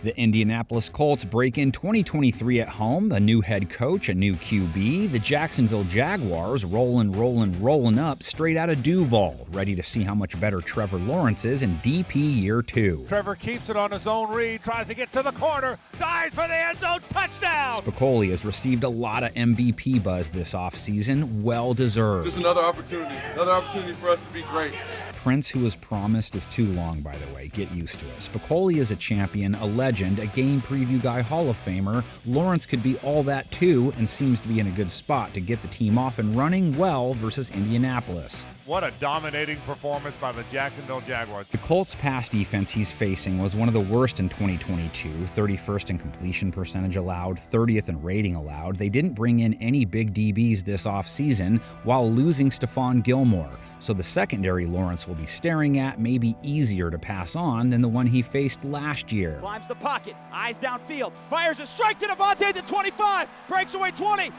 The Indianapolis Colts break in 2023 at home, a new head coach, a new QB. The Jacksonville Jaguars rolling up straight out of Duval, ready to see how much better Trevor Lawrence is in DP year 2. Trevor keeps it on his own read, tries to get to the corner, dives for the end zone, touchdown! Spicoli has received a lot of MVP buzz this offseason, well deserved. Just another opportunity for us to be great. Prince, who was promised, is too long, by the way. Get used to it. Spicoli is a champion, a legend, a game preview guy, Hall of Famer. Lawrence could be all that too, and seems to be in a good spot to get the team off and running well versus Indianapolis. What a dominating performance by the Jacksonville Jaguars. The Colts' pass defense he's facing was one of the worst in 2022, 31st in completion percentage allowed, 30th in rating allowed. They didn't bring in any big DBs this offseason while losing Stephon Gilmore. So the secondary Lawrence will be staring at may be easier to pass on than the one he faced last year. Climbs the pocket, eyes downfield, fires a strike to Devontae at the 25, breaks away 20.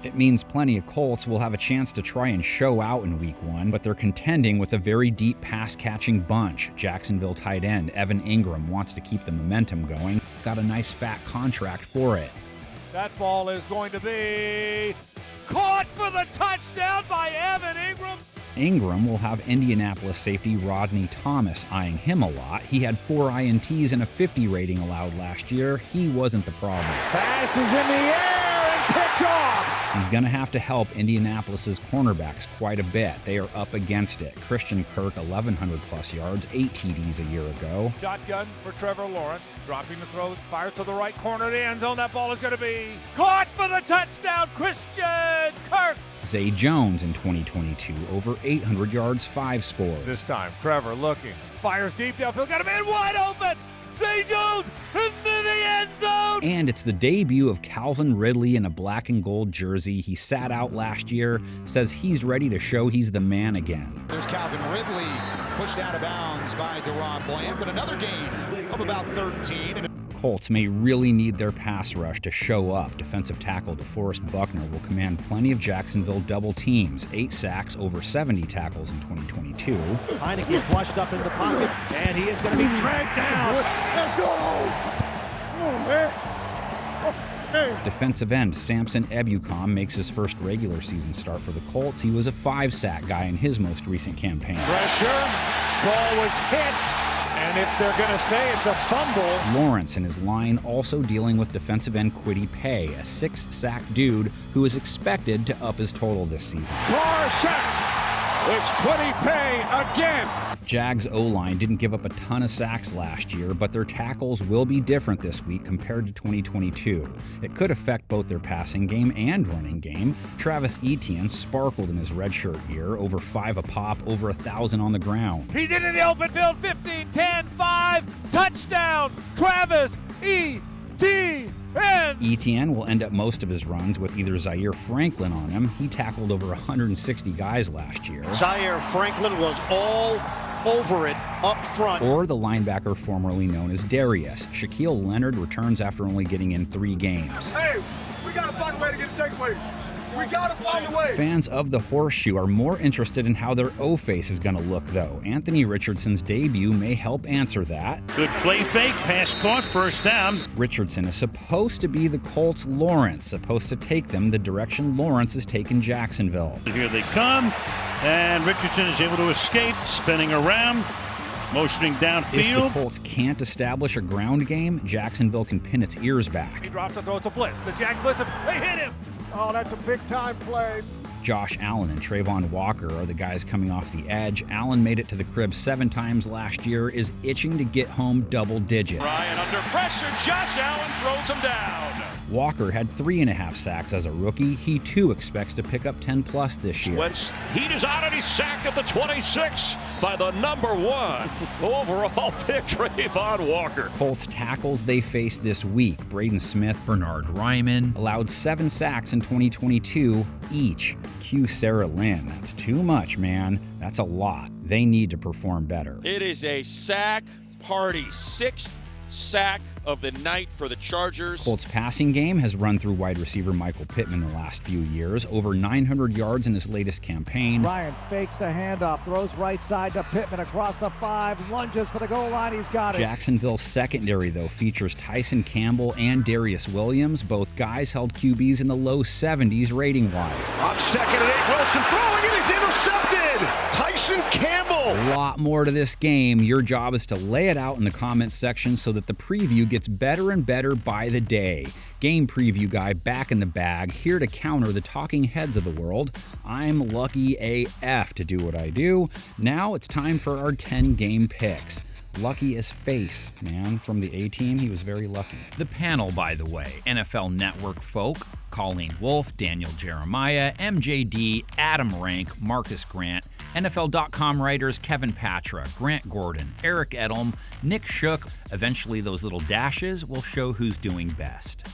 It means plenty of Colts will have a chance to try and show out in week 1, but they're contending with a very deep pass-catching bunch. Jacksonville tight end Evan Ingram wants to keep the momentum going. Got a nice fat contract for it. That ball is going to be caught for the touchdown by Evan Ingram. Ingram will have Indianapolis safety Rodney Thomas eyeing him a lot. He had 4 INTs and a 50 rating allowed last year. He wasn't the problem. Pass is in the air and picked off. He's going to have to help Indianapolis's cornerbacks quite a bit. They are up against it. Christian Kirk, 1,100-plus yards, 8 TDs a year ago. Shotgun for Trevor Lawrence, dropping the throw, fires to the right corner of the end zone. That ball is going to be caught for the touchdown, Christian Kirk. Zay Jones in 2022, over 800 yards, 5 scores. This time, Trevor looking, fires deep downfield, got a man wide open. Zay Jones into the end zone. And it's the debut of Calvin Ridley in a black and gold jersey. He sat out last year, says he's ready to show he's the man again. There's Calvin Ridley pushed out of bounds by Deron Bland, but another gain of about 13. Colts may really need their pass rush to show up. Defensive tackle DeForest Buckner will command plenty of Jacksonville double teams. 8 sacks, over 70 tackles in 2022. Heineke flushed up in the pocket, and he is going to be dragged down. Let's go! Come on, man. Defensive end Samson Ebukam makes his first regular season start for the Colts. He was a 5-sack guy in his most recent campaign. Pressure, ball was hit. And if they're going to say it's a fumble. Lawrence and his line also dealing with defensive end Kwity Paye, a 6-sack dude who is expected to up his total this season. Car sack. It's Kwity Paye again. Jags O-line didn't give up a ton of sacks last year, but their tackles will be different this week compared to 2022. It could affect both their passing game and running game. Travis Etienne sparkled in his redshirt year, over 5 a pop, over 1,000 on the ground. He's into the open field, 15, 10, 5, touchdown, Travis Etienne. Etienne will end up most of his runs with either Zaire Franklin on him. He tackled over 160 guys last year. Zaire Franklin was all over it up front. Or the linebacker formerly known as Darius. Shaquille Leonard returns after only getting in 3 games. Hey, we got to find a way to get a takeaway. We got to find a way. Fans of the horseshoe are more interested in how their O-face is going to look, though. Anthony Richardson's debut may help answer that. Good play fake, pass caught, first down. Richardson is supposed to be the Colts' Lawrence, supposed to take them the direction Lawrence has taken Jacksonville. Here they come, and Richardson is able to escape, spinning around, motioning downfield. If the Colts can't establish a ground game, Jacksonville can pin its ears back. He drops the throw, it's a blitz. The Jags blitz him, they hit him. Oh, that's a big-time play. Josh Allen and Trayvon Walker are the guys coming off the edge. Allen made it to the crib 7 times last year, is itching to get home double digits. Ryan under pressure, Josh Allen throws him down. Walker had 3.5 sacks as a rookie. He too expects to pick up 10+ this year. Wentz, heat is on and he's sacked at the 26 by the number 1 overall pick, Trayvon Walker. Colts tackles they face this week. Braden Smith, Bernard Ryman allowed 7 sacks in 2022 each. Q Sarah Lynn. That's too much, man. That's a lot. They need to perform better. It is a sack party. 6th sack of the night for the Chargers. Colts passing game has run through wide receiver Michael Pittman the last few years, over 900 yards in his latest campaign. Ryan fakes the handoff, throws right side to Pittman across the 5, lunges for the goal line, he's got it. Jacksonville's secondary, though, features Tyson Campbell and Darius Williams. Both guys held QBs in the low 70s rating-wise. On 2nd and 8, Wilson throwing it, he's intercepted! Tyson Campbell! A lot more to this game. Your job is to lay it out in the comments section so that the preview gets better and better by the day. Game preview guy back in the bag, here to counter the talking heads of the world. I'm lucky AF to do what I do. Now it's time for our 10-game picks. Lucky as face, man. From the A-team, he was very lucky. The panel, by the way, NFL Network folk, Colleen Wolfe, Daniel Jeremiah, MJD, Adam Rank, Marcus Grant, NFL.com writers Kevin Patra, Grant Gordon, Eric Edelm, Nick Shook. Eventually, those little dashes will show who's doing best.